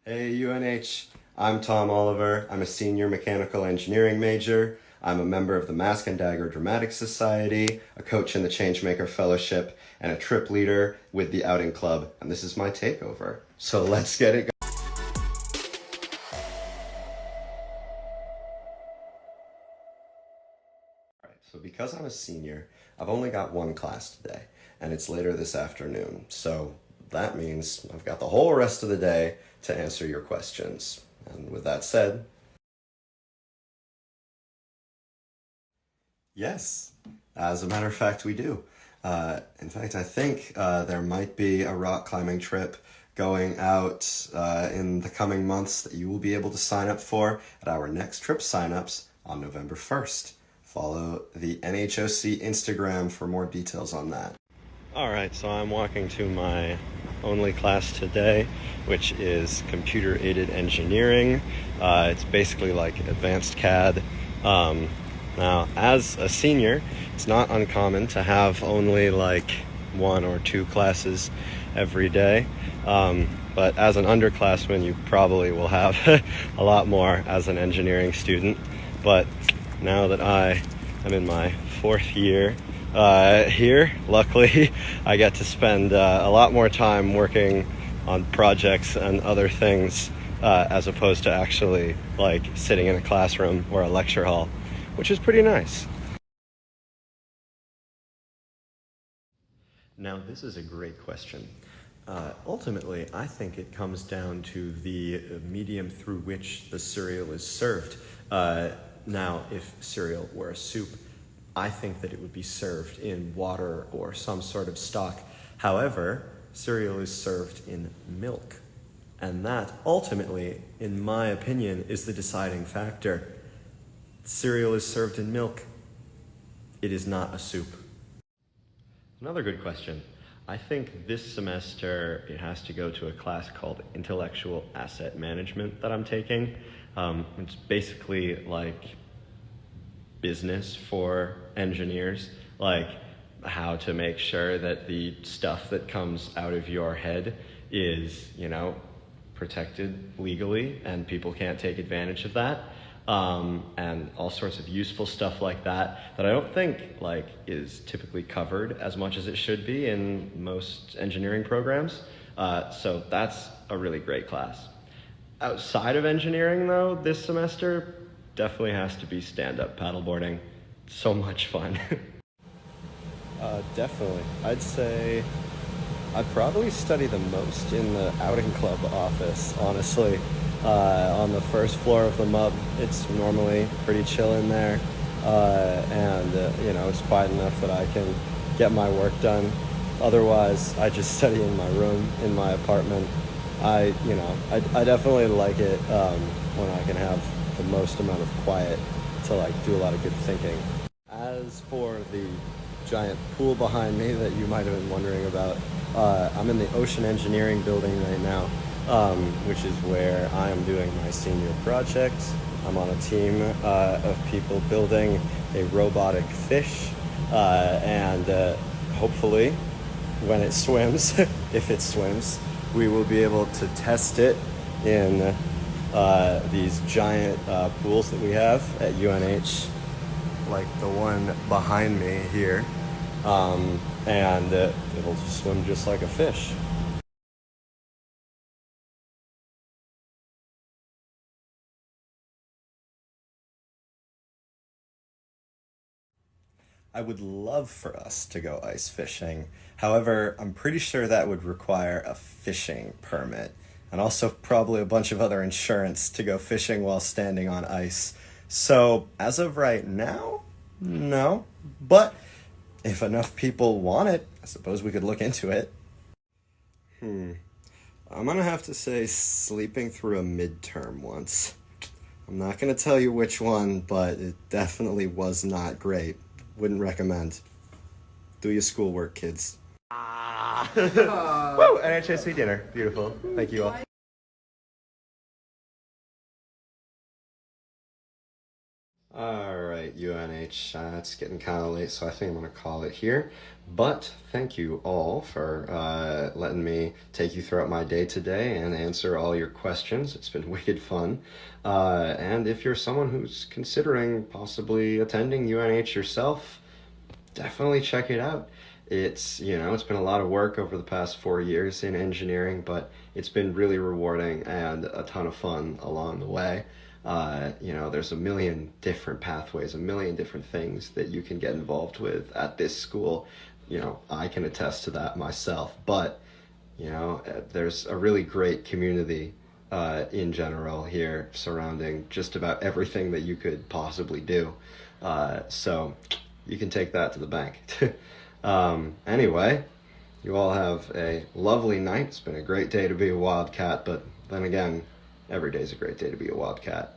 Hey UNH, I'm Tom Oliver. I'm a senior mechanical engineering major. I'm a member of the Mask and Dagger Dramatic Society, a coach in the Changemaker Fellowship, and a trip leader with the Outing Club. And this is my takeover. So let's get it going. Alright, so because I'm a senior, I've only got one class today, and it's later this afternoon. So that means I've got the whole rest of the day to answer your questions. And with that said, yes, as a matter of fact, we do. In fact, I think there might be a rock climbing trip going out in the coming months that you will be able to sign up for at our next trip signups on November 1st. Follow the NHOC Instagram for more details on that. All right, so I'm walking to my only class today, which is computer-aided engineering. It's basically like advanced CAD. Now, as a senior, it's not uncommon to have only like 1 or 2 classes every day. But as an underclassman, you probably will have a lot more as an engineering student. But now that I am in my 4th year here, luckily, I get to spend a lot more time working on projects and other things as opposed to actually like sitting in a classroom or a lecture hall, which is pretty nice. Now, this is a great question. Ultimately, I think it comes down to the medium through which the cereal is served. Now, if cereal were a soup, I think that it would be served in water or some sort of stock. However, cereal is served in milk. And that, ultimately, in my opinion, is the deciding factor. Cereal is served in milk. It is not a soup. Another good question. I think this semester it has to go to a class called Intellectual Asset Management that I'm taking. It's basically like business for engineers, like how to make sure that the stuff that comes out of your head is, protected legally and people can't take advantage of that. And all sorts of useful stuff like that I don't think is typically covered as much as it should be in most engineering programs. So that's a really great class. Outside of engineering though, this semester definitely has to be stand-up paddleboarding. So much fun. Definitely. I'd say I'd probably study the most in the Outing Club office, honestly. On the first floor of the MUB, it's normally pretty chill in there. And it's quiet enough that I can get my work done. Otherwise, I just study in my room, in my apartment. I definitely like it when I can have the most amount of quiet to do a lot of good thinking. As for the giant pool behind me that you might have been wondering about, I'm in the ocean engineering building right now, which is where I am doing my senior project. I'm on a team of people building a robotic fish, and hopefully when it swims, if it swims, we will be able to test it in these giant pools that we have at UNH, like the one behind me here, and it'll swim just like a fish. I would love for us to go ice fishing. However, I'm pretty sure that would require a fishing permit, and also probably a bunch of other insurance to go fishing while standing on ice. So, as of right now, no. But if enough people want it, I suppose we could look into it. I'm gonna have to say sleeping through a midterm once. I'm not gonna tell you which one, but it definitely was not great. Wouldn't recommend. Do your schoolwork, kids. Woo! NHSC dinner. Beautiful. Thank you all. All right, UNH, it's getting kind of late, so I think I'm going to call it here. But thank you all for letting me take you throughout my day today and answer all your questions. It's been wicked fun. And if you're someone who's considering possibly attending UNH yourself, definitely check it out. It's been a lot of work over the past 4 years in engineering, but it's been really rewarding and a ton of fun along the way. There's a million different pathways, a million different things that you can get involved with at this school. I can attest to that myself, but, there's a really great community in general here surrounding just about everything that you could possibly do. So you can take that to the bank. Anyway, you all have a lovely night. It's been a great day to be a wildcat, but then again, every day's a great day to be a wildcat.